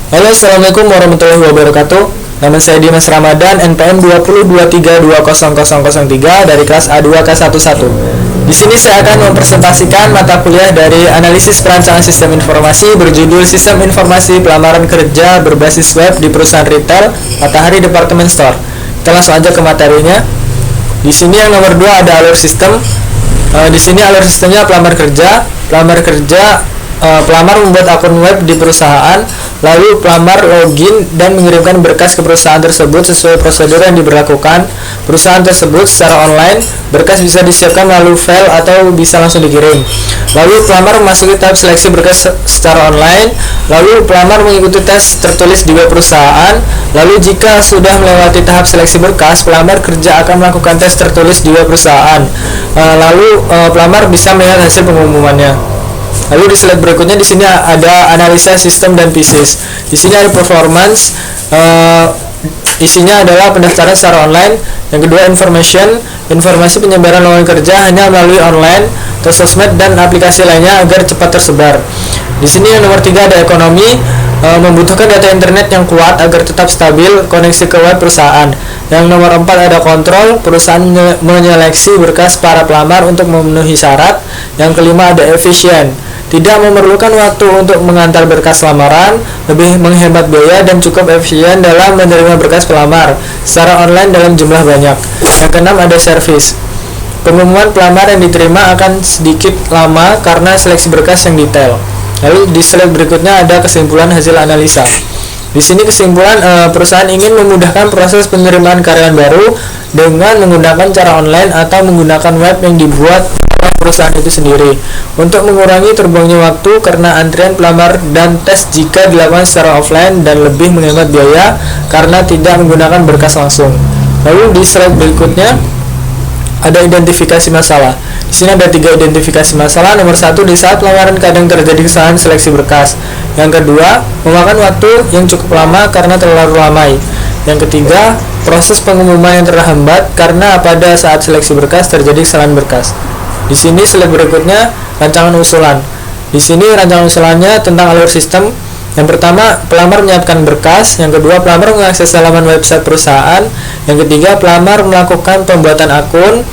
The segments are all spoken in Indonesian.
Halo, assalamualaikum warahmatullahi wabarakatuh. Nama saya Dimas Ramadan, NPM 2023200003 dari kelas A2 K11. Di sini saya akan mempresentasikan mata kuliah dari analisis perancangan sistem informasi berjudul Sistem Informasi Pelamaran Kerja Berbasis Web di Perusahaan Retail Matahari Department Store. Kita langsung aja ke materinya. Di sini yang nomor 2 ada alur sistem. Di sini alur sistemnya pelamar kerja. Pelamar membuat akun web di perusahaan, lalu pelamar login dan mengirimkan berkas ke perusahaan tersebut sesuai prosedur yang diberlakukan perusahaan tersebut secara online. Berkas bisa disiapkan melalui file atau bisa langsung dikirim. Lalu pelamar memasuki tahap seleksi berkas secara online, lalu pelamar mengikuti tes tertulis di web perusahaan. Lalu jika sudah melewati tahap seleksi berkas, pelamar kerja akan melakukan tes tertulis di web perusahaan. Lalu pelamar bisa melihat hasil pengumumannya. Lalu di slide berikutnya di sini ada analisa sistem dan pieces. Di sini ada performance, isinya adalah pendaftaran secara online. Yang kedua informasi penyebaran lowongan kerja hanya melalui online atau sosmed dan aplikasi lainnya agar cepat tersebar. Di sini yang nomor 3 ada ekonomi, membutuhkan data internet yang kuat agar tetap stabil koneksi ke web perusahaan. Yang nomor 4 ada kontrol, perusahaan menyeleksi berkas para pelamar untuk memenuhi syarat. Yang kelima ada efisien, tidak memerlukan waktu untuk mengantar berkas lamaran, lebih menghemat biaya dan cukup efisien dalam menerima berkas pelamar secara online dalam jumlah banyak. Yang keenam ada service, pengumuman pelamar yang diterima akan sedikit lama karena seleksi berkas yang detail. Lalu di slide berikutnya ada kesimpulan hasil analisa. Di sini kesimpulan, perusahaan ingin memudahkan proses penerimaan karyawan baru dengan menggunakan cara online atau menggunakan web yang dibuat oleh perusahaan itu sendiri untuk mengurangi terbuangnya waktu karena antrian pelamar dan tes jika dilakukan secara offline, dan lebih menghemat biaya karena tidak menggunakan berkas langsung. Lalu di slide berikutnya ada identifikasi masalah. Di sini ada 3 identifikasi masalah. Nomor 1, di saat lamaran kadang terjadi kesalahan seleksi berkas. Yang kedua, memakan waktu yang cukup lama karena terlalu ramai. Yang ketiga, proses pengumuman yang terhambat karena pada saat seleksi berkas terjadi kesalahan berkas. Di sini slide berikutnya rancangan usulan. Di sini rancangan usulannya tentang alur sistem. Yang pertama, pelamar menyiapkan berkas. Yang kedua, pelamar mengakses halaman website perusahaan. Yang ketiga, pelamar melakukan pembuatan akun.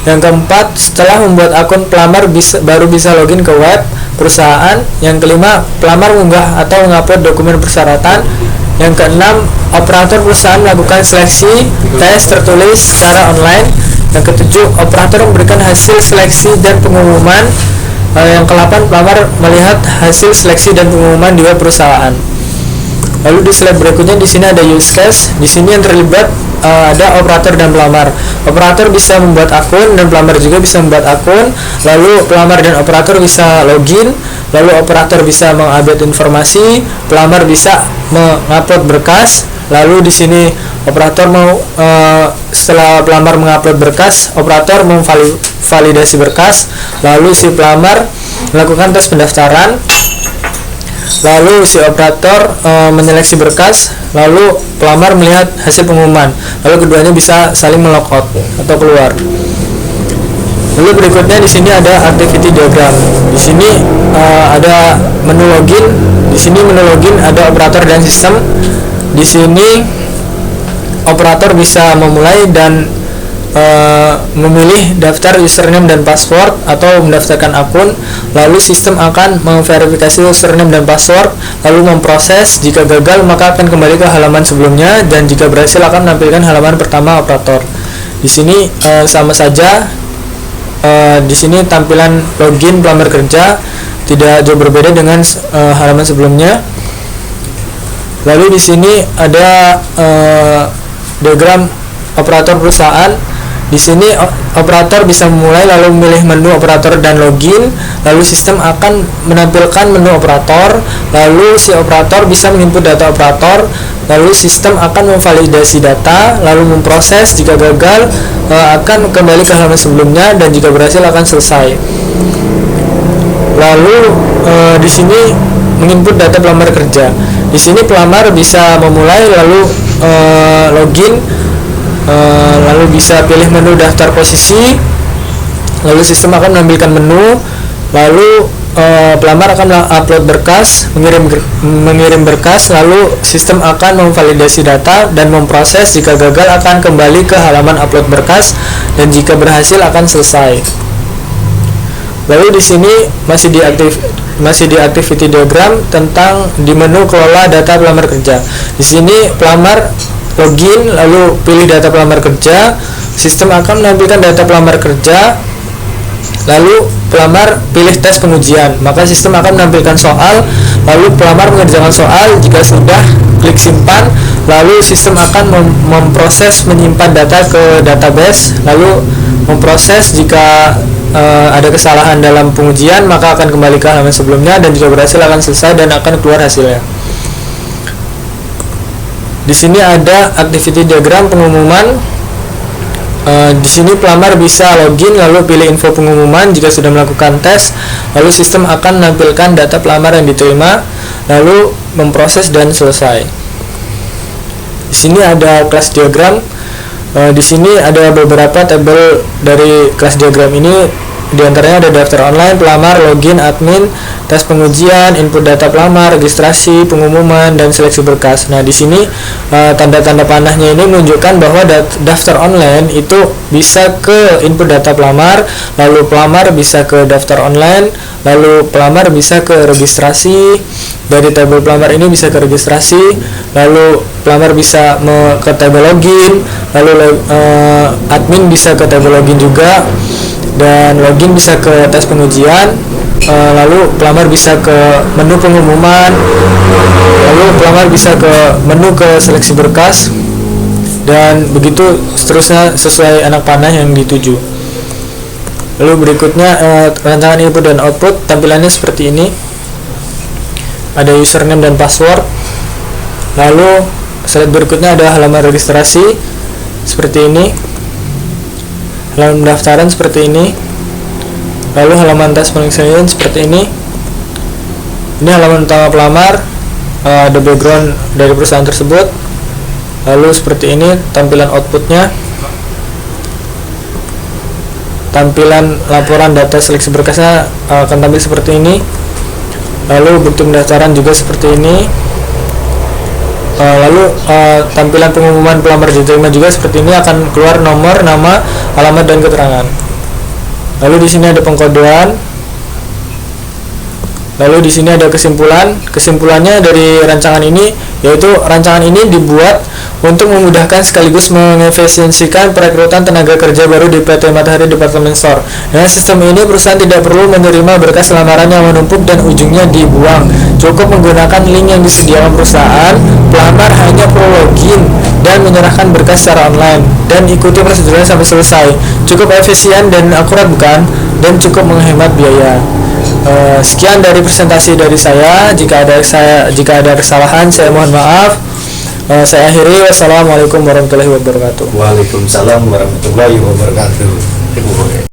Yang keempat, setelah membuat akun, pelamar baru bisa login ke web perusahaan. Yang kelima, pelamar mengunggah atau mengupload dokumen persyaratan. Yang keenam, operator perusahaan melakukan seleksi tes tertulis secara online. Yang ketujuh, operator memberikan hasil seleksi dan pengumuman. Yang ke-8, pelamar melihat hasil seleksi dan pengumuman di web perusahaan. Lalu di slide berikutnya di sini ada use case. Di sini yang terlibat ada operator dan pelamar. Operator bisa membuat akun dan pelamar juga bisa membuat akun. Lalu pelamar dan operator bisa login. Lalu operator bisa mengupdate informasi, pelamar bisa mengupload berkas. Lalu di sini operator setelah pelamar mengupload berkas, operator memvalidasi berkas. Lalu si pelamar melakukan tes pendaftaran. Lalu si operator menyeleksi berkas, lalu pelamar melihat hasil pengumuman. Lalu keduanya bisa saling melogout atau keluar. Lalu berikutnya di sini ada activity diagram. Di sini ada menu login. Di sini menu login ada operator dan sistem. Di sini operator bisa memulai dan memilih daftar username dan password atau mendaftarkan akun. Lalu sistem akan memverifikasi username dan password, lalu memproses. Jika gagal maka akan kembali ke halaman sebelumnya, dan jika berhasil akan menampilkan halaman pertama operator. Di sini sama saja. Di sini tampilan login pelamar kerja tidak jauh berbeda dengan halaman sebelumnya. Lalu di sini ada diagram operator perusahaan. Di sini operator bisa memulai lalu memilih menu operator dan login. Lalu sistem akan menampilkan menu operator. Lalu si operator bisa menginput data operator. Lalu sistem akan memvalidasi data, lalu memproses. Jika gagal akan kembali ke halaman sebelumnya, dan jika berhasil akan selesai. Lalu di sini menginput data pelamar kerja. Di sini pelamar bisa memulai lalu login. Lalu bisa pilih menu daftar posisi. Lalu sistem akan menampilkan menu. Lalu pelamar akan upload berkas, mengirim berkas, lalu sistem akan memvalidasi data dan memproses. Jika gagal akan kembali ke halaman upload berkas, dan jika berhasil akan selesai. Lalu di sini masih di activity diagram tentang di menu kelola data pelamar kerja. Di sini pelamar login, lalu pilih data pelamar kerja. Sistem akan menampilkan data pelamar kerja. Lalu pelamar pilih tes pengujian, maka sistem akan menampilkan soal, lalu pelamar mengerjakan soal. Jika sudah, klik simpan, lalu sistem akan memproses menyimpan data ke database, lalu memproses. Jika ada kesalahan dalam pengujian, maka akan kembali ke halaman sebelumnya, dan jika berhasil akan selesai dan akan keluar hasilnya. Di sini ada activity diagram pengumuman. Di sini pelamar bisa login, lalu pilih info pengumuman jika sudah melakukan tes, lalu sistem akan menampilkan data pelamar yang diterima, lalu memproses dan selesai. Di sini ada kelas diagram. Di sini ada beberapa tabel dari kelas diagram ini. Di antaranya ada daftar online, pelamar, login, admin, tes pengujian, input data pelamar, registrasi, pengumuman, dan seleksi berkas. Nah, di sini tanda-tanda panahnya ini menunjukkan bahwa daftar online itu bisa ke input data pelamar, lalu pelamar bisa ke daftar online, lalu pelamar bisa ke registrasi. Dari tabel pelamar ini bisa ke registrasi, lalu pelamar bisa ke tabel login, lalu admin bisa ke tabel login juga, dan login bisa ke tes pengujian, lalu pelamar bisa ke menu pengumuman, lalu pelamar bisa ke menu ke seleksi berkas, dan begitu seterusnya sesuai anak panah yang dituju. Lalu berikutnya rancangan input dan output, tampilannya seperti ini. Ada username dan password. Lalu slide berikutnya ada halaman registrasi seperti ini, halaman pendaftaran seperti ini, lalu halaman tes penelitian seperti ini. Ini halaman utama pelamar, ada background dari perusahaan tersebut. Lalu seperti ini tampilan outputnya. Tampilan laporan data seleksi berkasnya akan tampil seperti ini. Lalu bukti pendaftaran juga seperti ini. Lalu tampilan pengumuman pelamar diterima juga seperti ini, akan keluar nomor, nama, alamat, dan keterangan. Lalu di sini ada pengkodean. Lalu di sini ada kesimpulan. Kesimpulannya dari rancangan ini, yaitu rancangan ini dibuat untuk memudahkan sekaligus mengefisiensikan perekrutan tenaga kerja baru di PT Matahari Department Store. Dengan sistem ini, perusahaan tidak perlu menerima berkas lamaran yang menumpuk dan ujungnya dibuang. Cukup menggunakan link yang disediakan perusahaan. Pelamar hanya perlu login dan menyerahkan berkas secara online dan ikuti prosedurnya sampai selesai. Cukup efisien dan akurat, bukan? Dan cukup menghemat biaya. Sekian dari presentasi dari saya. Jika ada kesalahan, saya mohon maaf. Saya akhiri. Wassalamualaikum warahmatullahi wabarakatuh. Waalaikumsalam warahmatullahi wabarakatuh.